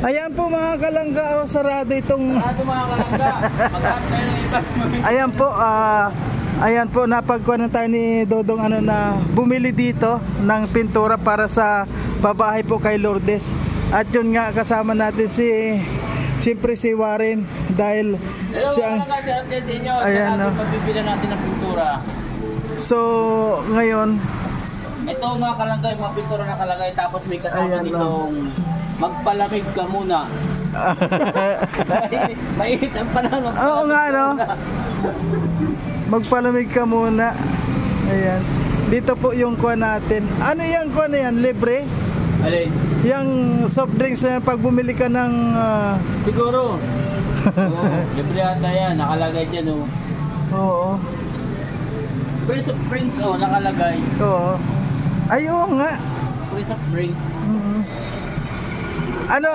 Ayan po mga kalangga, oh, sarado itong... Sarado mga kalangga. Maghanap tayo ng iba. Ayan po, ayan po, napagkuhan tayo ni Dodong ano na bumili dito ng pintura para sa babahay po kay Lourdes. At yun nga, kasama natin siyempre si Warren dahil hello siyang... mga kalangga, shoutout kayo sa inyo. Ayan, sa ating no? pabibilan natin ng pintura. So, ngayon... Ito mga kalangga, yung mga pintura na kalagay. Tapos may kasama Ayan, ditong magpalamig ka muna. Mainit ang panahon. Oo nga, no? Magpalamig ka muna. Ayan. Dito po yung kuha natin. Ano yung kuha na yan? Libre? Alin? Yung soft drinks na pag bumili ka ng... Siguro. Oo, libre ata yan. Nakalagay dyan, oh. Oo. Prince of Prince, oh, nakalagay. Oo. Ay, oo nga. Prince of Prince. Ano,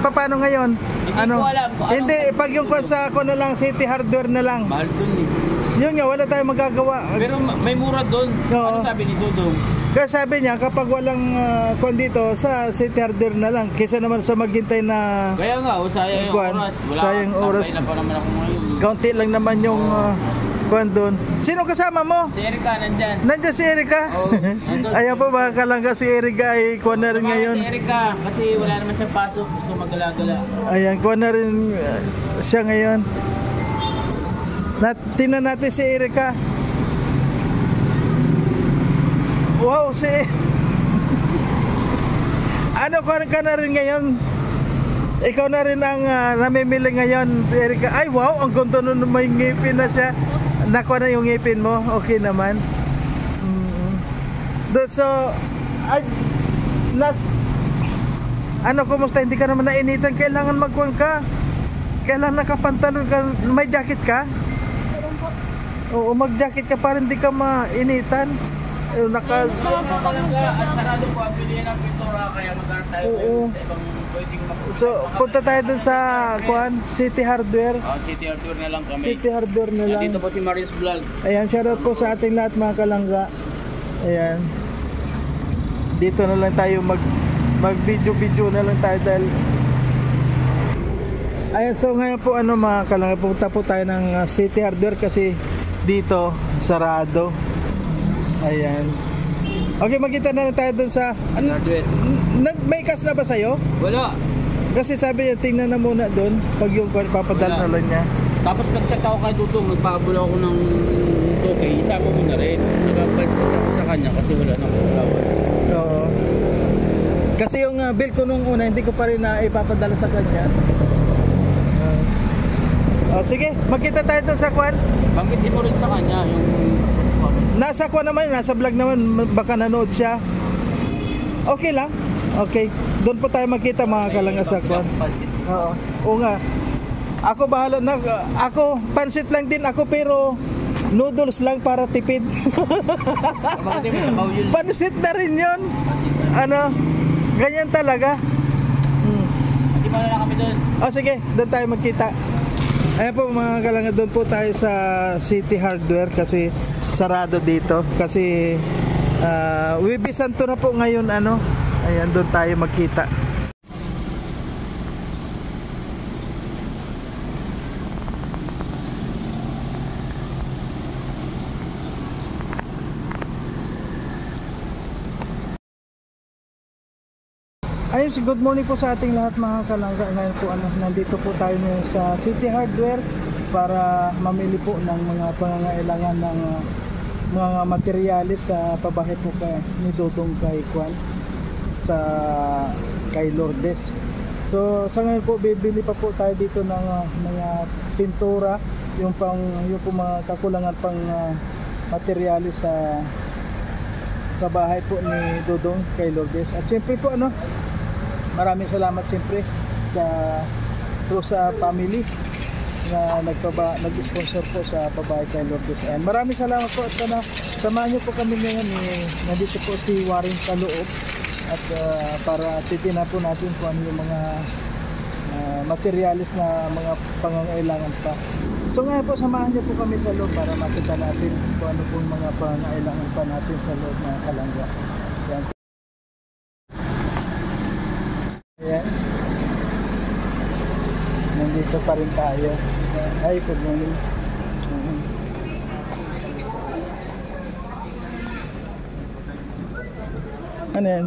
paano ngayon? Hindi Ano? ko alam kung Hindi, anong- pag yung kuha sa ako na lang, City Hardware na lang. Mahal dun eh. Yun nga, wala tayong magagawa. Pero may mura dun. Oo. Ano sabi ni Dudong? Kaya sabi niya, kapag walang kuha dito, sa City Hardware na lang. Kaysa naman sa maghintay na Kaya nga, oh, sayang yung Kuwan, oras. Wala sayang kang oras. tambay na pa naman ako ngayon. kaunti lang naman yung kuha doon. Sino kasama mo? Si Erika nandyan. Nandiyan si Erika? Oo, nandun. Ayan po mga kalangga, si Erika ay kuha na rin Sumama ngayon. Si Erika, kasi wala naman siyang pasok. Gusto magala-gala. Ayan, kuha na rin siya ngayon. Tingnan natin si Erika. Wow, si... Ano, kuha ka na rin ngayon? Ikaw na rin ang namimili ngayon, Erika. Ay, wow, ang ganda nun, may ngipin na siya. Nakuha na yung ngipin mo, okay naman. So, ano, kumusta? Hindi ka naman nainitan. Kailangan magkuhan ka. Kailangan nakapantalon ka. May jacket ka? Oo, mag-jacket ka para hindi ka mainitan. At sarado po ang bilihan ng pintura, kaya maghanap tayo Oo. sa ibang pwedeng So, punta tayo dun sa kuhan, City Hardware. City Hardware na lang kami. City Hardware na lang. Dito po si Marius Vlog. Ayan, shoutout po sa ating lahat mga kalangga. Ayan. Dito na lang tayo mag-video na lang tayo dahil ayan, so ngayon po ano mga kalangga, punta po tayo ng City Hardware kasi dito sarado. Ayan. Okay, magkita na lang tayo dun sa Hardware. May cash na ba sa'yo? Wala. Kasi sabi niya, tingnan na muna dun pag yung papadala na lang niya. Tapos nag-chat ako kay Dudong, magpapabula ako ng 2K, isama mo na rin. Nag-advise kasi ako sa kanya kasi wala nang lawas. Oo. Kasi yung bill ko nung una, hindi ko pa rin na ipapadala sa kanya. Sige, magkita tayo dun sa kwan. Banggitin mo rin sa kanya yung... Nasa kwan naman, nasa vlog naman, baka nanood siya. Okay lang. Okay. Doon po tayo magkita mga kalangga sa kwan. Oo. Oo nga. Ako bahala na. Ako, pansit lang din ako pero noodles lang para tipid. Pansit na rin yun. Ano? Ganyan talaga. Hindi mo na kami doon. Sige, doon tayo magkita. Ayan po mga kalangga, doon po tayo sa City Hardware kasi sarado dito. Kasi Wibis Santo na po ngayon ano. Ayan, doon tayo magkita. Ayun, good morning po sa ating lahat mga kalangga. Ngayon po nandito po tayo sa City Hardware para mamili po ng mga pangangailangan ng mga materyales sa pabahay po ni Dodong kay Kwan kay Lourdes. So sa ngayon po bibili pa po tayo dito ng mga pintura, yung mga kakulangan pang materyales sa pabahay po ni Dodong kay Lourdes. At siyempre po maraming salamat siyempre sa Rosa family na nag-sponsor po sa pabahay kay Lourdes. And maraming salamat po at sana samahan niyo po kami ngayon. Nandito po si Warren sa loob at para titingnan po natin kung ano yung mga materialis na mga pangangailangan pa. So ngayon po samahan niyo po kami sa loob para makita natin kung ano po yung mga pangangailangan pa natin sa loob ng kalangga. Yan. Ayan. nandito pa rin tayo. Ay, good morning. Ano yan?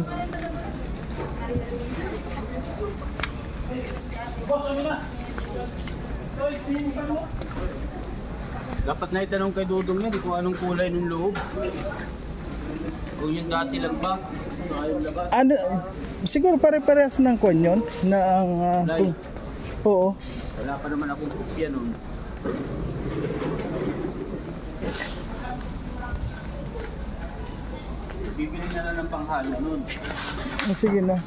Dapat na itanong kay Dudong yan, kung anong kulay ng loob. Kung yung dati lang ba? Ayaw na ba? Ano, siguro pare-parehas ng kwan yun na ang oo. Wala pa naman akong kopya nun. Bibili na lang ng panghalo nun. Sige na.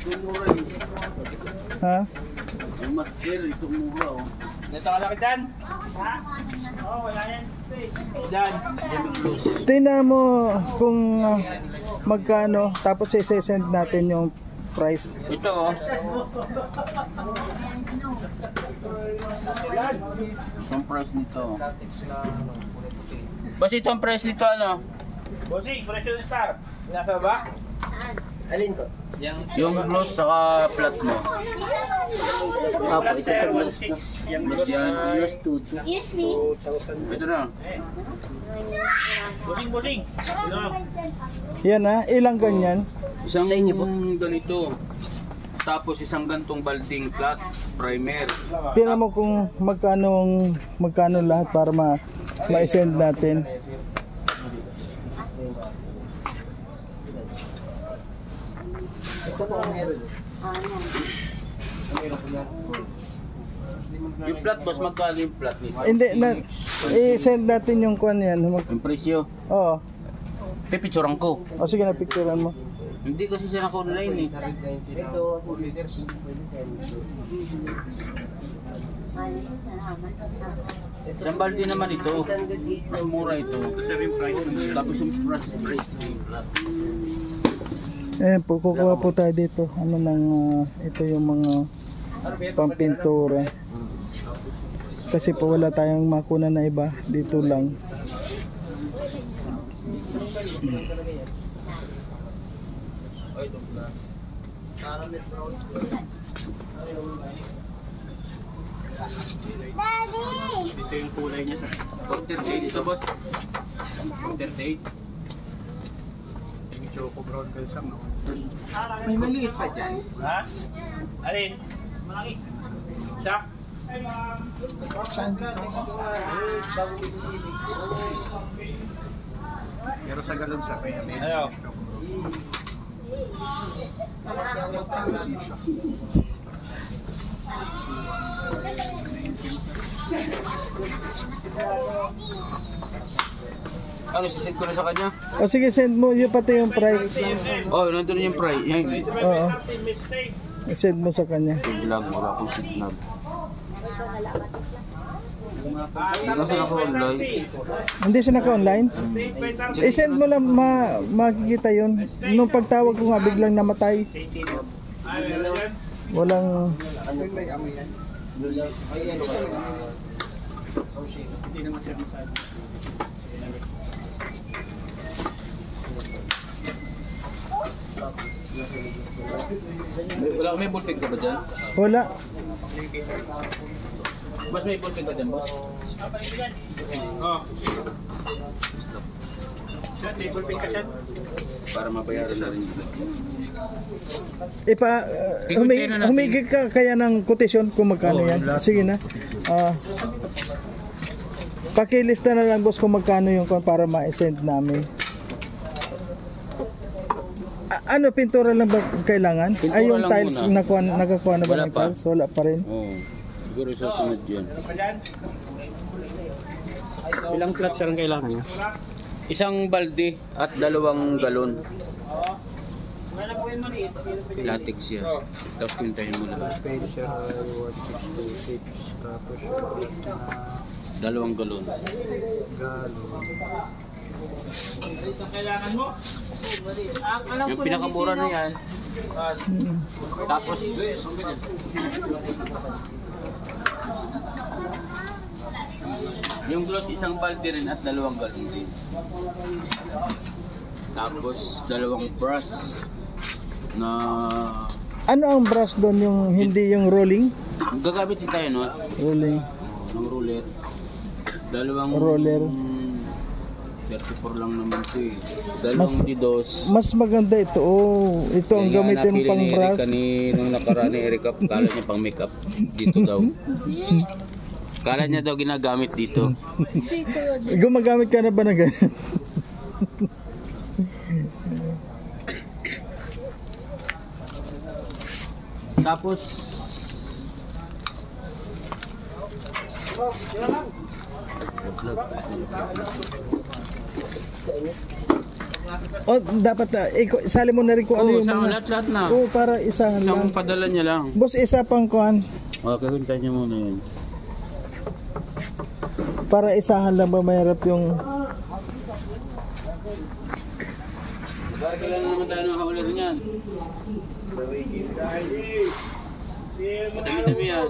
Itong mura yun. Ha? Yung master, itong mura oh. Nito ka lang dyan? Ha? Oo, wala yan. Dyan. Tingnan mo kung magkano, tapos i-send natin yung price. Ito oh. Itong price nito. Boss, itong price nito ano? Bossing, presyo ng star. Nasa ba? Alin ko? Yung gloss saka flat mo. Apo, ito sa gloss na. Gloss yan. Gloss 2. Yes, me. Ito na. Bossing. Yan ha, ilang ganyan? Isang ganito. Tapos isang gantong balding flat primer. Tingnan mo kung magkano lahat para ma-send natin. Yung flat boss, magkano yung flat nito? Hindi, i-send natin yung kwan yan. Yung presyo. Oo. Pipicturean ko. O sige na, picturean mo. Hindi kasi siya naka-online eh. Isang balde naman ito. Mas mura ito. Tapos yung price yung flat. Ayan po, kukuha po tayo dito. Ano nang, ito yung mga pampintura. Kasi po wala tayong makuna na iba. Dito lang. Daddy! Ito yung kulay niya sa Quarter date ito boss. Quarter date. yung choco brown balsam. No? May maliit pa dyan. Ha? Alin? Malaki. Isa? Pero sa galon sa kaya may ayaw. Ano, sisend ko na sa kanya? O sige, send mo yung pati yung price. Oh, nandun yung price. Yan. Oo. Send mo sa kanya. Vlog, wala akong signal. Hindi kasi naka-online. Hindi siya naka-online? I-send mo lang, makikita yun. Nung pagtawag ko nga, biglang namatay. Walang... May ballpen ka ba dyan? Wala. Mas may ballpen ka dyan, boss? Oh. Table pin ka dyan. Para mabayaran na rin dito. Humigit ka kaya ng quotation kung magkano yan. Sige na. Pakilista na lang boss kung magkano yung para ma-send namin. Ano, pintura lang ba kailangan? Pintura Ay, yung lang tiles, muna. nakakuha na ba Wala ng pa. tiles? Wala pa rin. Oo. Siguro susunod yun. Ilang flat siya ang kailangan niya? Isang balde at 2 galon. Wala po yung maliit. Latex yan. Tapos pintahin mo lang. Special 1626 tapos 2 galon. Ito kailangan mo? Yung pinakamura na yan. Tapos yung gloss isang balde rin at 2 galon din. Tapos 2 brush. na Ano ang brush doon, yung hindi yung rolling? gagamit din tayo no? Rolling. Ng roller. Dalawang Roller. 34 lang naman ito eh. Dalawang didos. Mas maganda ito. Oh, ito ang gamitin mo pang brush. Nung nakaraan ni Erika, kala niya pang makeup dito daw. Kala niya daw ginagamit dito. Gumagamit ka na ba na ganyan? Tapos Oh, dapat isali mo na rin kung ano yung mga... lahat-lahat na. Oo, para isahan lang. Isang padala niya lang. Boss, isa pang kuhan. Okay, hintayin niya muna yun. Para isahan lang ba mahirap yung... Kailangan naman tayo ng hauler niyan. Madami-dami yan.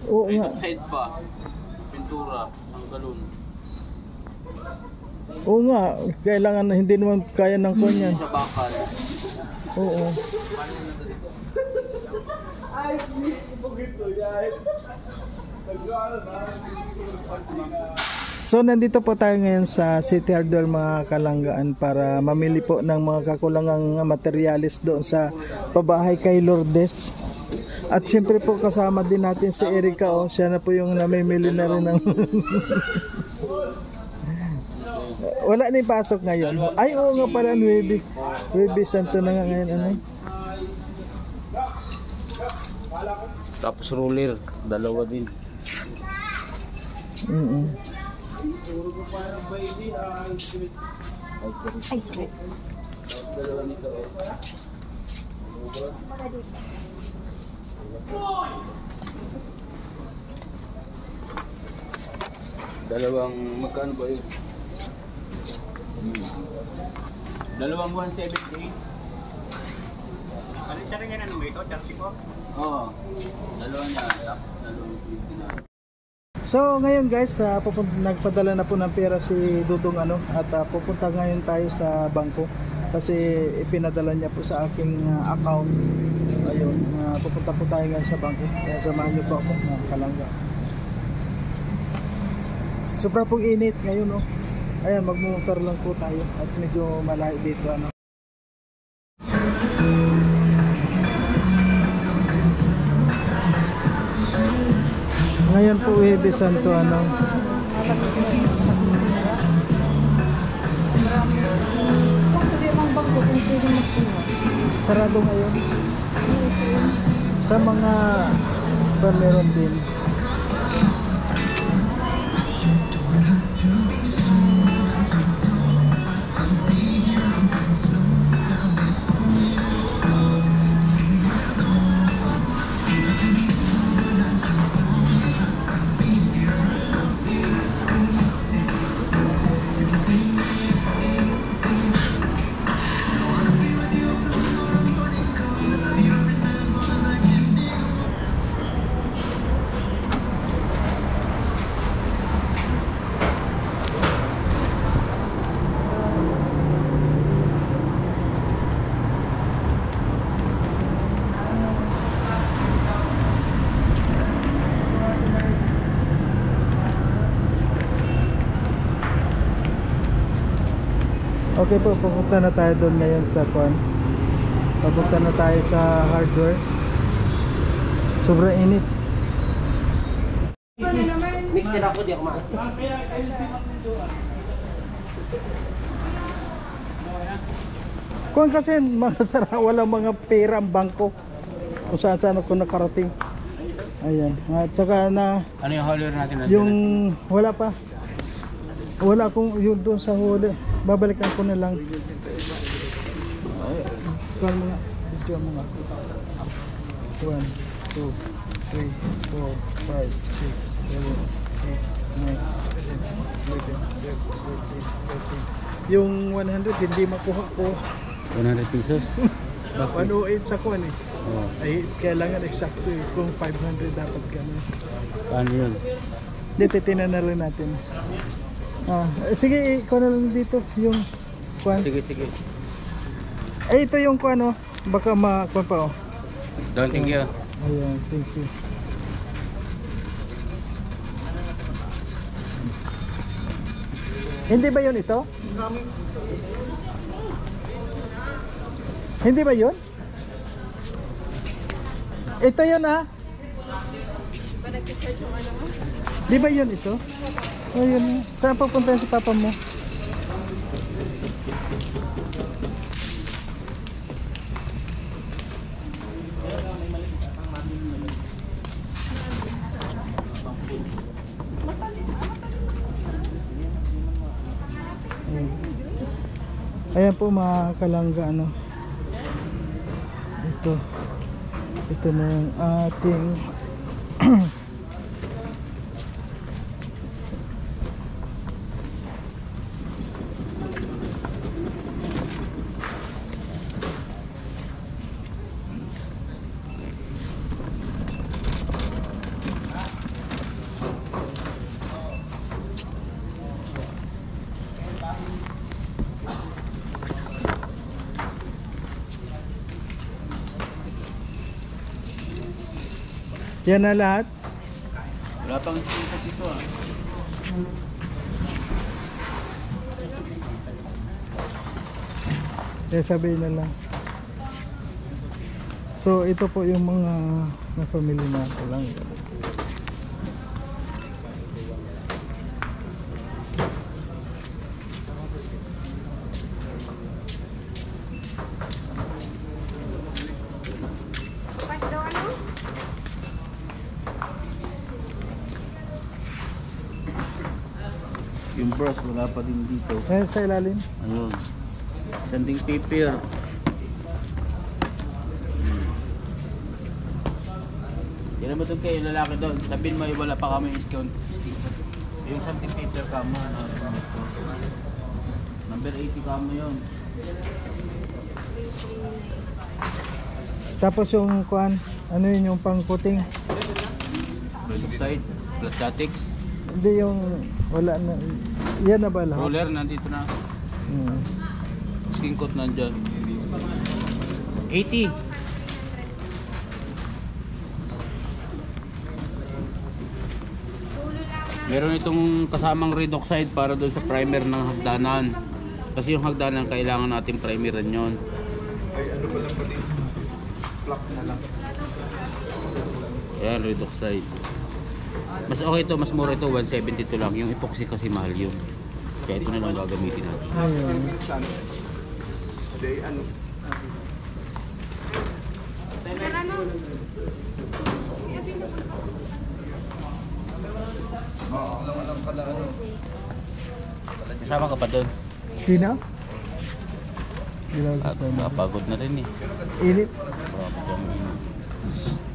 Oo nga. Side pa. Pintura. Ang galon. Oo nga. Kailangan na hindi naman kaya ng kuhan yan. Sa bakal. Oo. So nandito po tayo ngayon sa City Hardware mga kalanggaan para mamili po ng mga kakulangang materialis doon sa pabahay kay Lourdes. At siyempre po kasama din natin si Erika, oh. Siya na po yung namimili na rin ng wala na yung pasok ngayon. Ay oo nga pala, Nuevi Santo na nga ngayon. Ano? Tapos roller. Dalawa din. Ay, sweet. Dalawa nito. Dalawang magkano ba yun? Dalawang 178. Ano siya rin yan? Ano ba ito? 34? Oo. Dalawa niya. Tapos dalawang 20 na. So ngayon guys, nagpadala na po ng pera si Dudong ano, at pupunta ngayon tayo sa bangko kasi ipinadala niya po sa aking account. Ayun, pupunta po tayo ngayon sa bangko. Kaya samahan niyo po ako mga kalangga. Sobra pong init ngayon, no. Ayan, magmumotor lang po tayo at medyo malayo dito ano. Ngayon po Huwebes Santo ano. Sarado ngayon. Sa mga meron din. Okay po, pupunta na tayo doon ngayon sa Kwan. Pupunta na tayo sa hardware. Sobrang init. Mixer ako, di ako maasin. Kung kasi makasara, walang mga pera ang bangko kung saan saan ako nakarating. Ayan. At saka na Ano yung hauler natin? yung wala pa. Wala akong yung doon sa huli. Babalikan ko na lang. Kuhan mo nga. Video mo nga. 1, 2, 3, 4, 5, 6, 7, 8, 9, 10, 11, 12, 13, 14. Yung 100 hindi makuha ko. 100 pesos? 108 sa kuhan eh. Oo. Ay, kailangan eksakto eh. Kung 500 dapat gano'n. Paano yun? Hindi, titinan na lang natin. Sige, ikaw na lang dito. Yung kuhan. Sige, sige. Ito yung kuhan, oh. Baka makuha pa oh. Don't think you. Ayan, thank you. Hindi ba yun ito? Hindi ba yun? Ito yun ah. Di ba yun ito? Oh, yun. Saan papunta si papa mo? Ayan po mga kalangga, ano, ito na yung ating yan na lahat. Wala pang sipot ito ah. Kaya sabihin na lang. So ito po yung mga na-family na lang. Yung brush wala pa din dito. Ayan sa ilalim. Ayun. Sanding paper. Yan naman doon kayo lalaki doon. Sabihin mo wala pa kami discount. Yung sanding paper ka mo. Number 80 ka mo yun. Tapos yung kuan, ano yun yung pang-coating? Peroxide, plastics. Hindi yung wala na. Yan na ba lahat? Roller nandito na. Skin coat nandyan. 80. Meron itong kasamang redoxide para doon sa primer ng hagdanan. Kasi yung hagdanan kailangan natin primeran yon. Ay, ano pa lang pati? Flap na lang. Ayan, redoxide. Mas okay ito, mas mura ito, 172 lang. Yung epoxy kasi mahal yun. Kaya ito na lang gagamitin natin. Ayun. Hindi, ano? Alam pala ano. Kasama ka pa doon? Di na? Di na At napagod na rin eh. Init. Grabe kang init.